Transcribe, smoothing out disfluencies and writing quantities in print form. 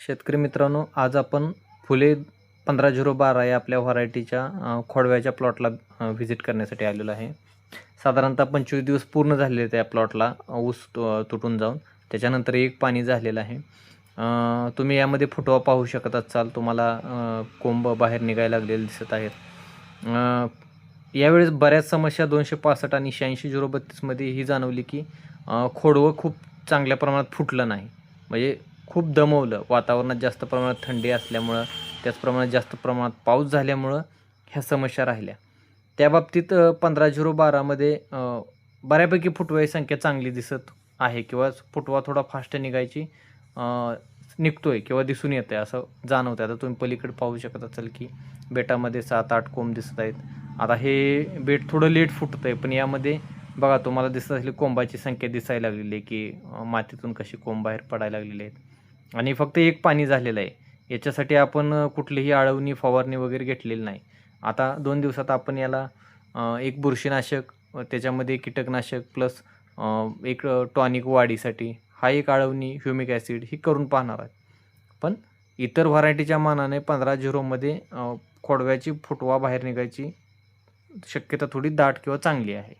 शेतकरी मित्रांनो, आज आपण फुले 15/012 या आपल्या व्हरायटीच्या खोडव्याच्या प्लॉटला व्हिजिट करण्यासाठी आलेलो आहे. साधारणतः 25 दिवस पूर्ण झालेले त्या प्लॉटला ऊस तुटून जाऊन. त्याच्यानंतर एक पाणी झालेलं आहे. तुम्ही यामध्ये फुटवा पाहू शकत असाल. तुम्हाला कोंब बाहेर निघायला लागलेले दिसत आहेत. यावेळेस बऱ्याच समस्या 265 आणि 86/032 मध्ये ही जाणवली की खोडवं खूप चांगल्या प्रमाणात फुटलं नाही. म्हणजे खूप दमवलं. वातावरणात जास्त प्रमाणात थंडी असल्यामुळं, त्याचप्रमाणे जास्त प्रमाणात पाऊस झाल्यामुळं ह्या समस्या राहिल्या. त्या बाबतीत 15/012 मध्ये बऱ्यापैकी फुटव्याची संख्या चांगली दिसत आहे किंवा फुटवा थोडा फास्ट निघायची निघतोय किंवा दिसून येतंय असं जाणवतंय. आता तुम्ही पलीकडे पाहू शकत असाल की बेटामध्ये 7-8 कोंब दिसत आहेत. आता हे बेट थोडं लेट फुटतंय, पण यामध्ये बघा तुम्हाला दिसत असलेली कोंबाची संख्या दिसायला लागलेली आहे की मातीतून कशी कोंब बाहेर पडायला लागलेले आहेत. आणि फक्त एक पाणी झालेलं आहे. याच्यासाठी आपण कुठलीही आळवणी, फवारणी वगैरे घेतलेली नाही. आता 2 दिवसात आपण याला एक बुरशीनाशक, त्याच्यामध्ये कीटकनाशक प्लस एक टॉनिक वाढीसाठी हा एक आळवणी, ह्युमिक ॲसिड ही करून पाहणार आहे. पण इतर व्हरायटीच्या मानाने 15/0 मध्ये खोडव्याची फुटवा बाहेर निघायची शक्यता थोडी दाट किंवा चांगली आहे.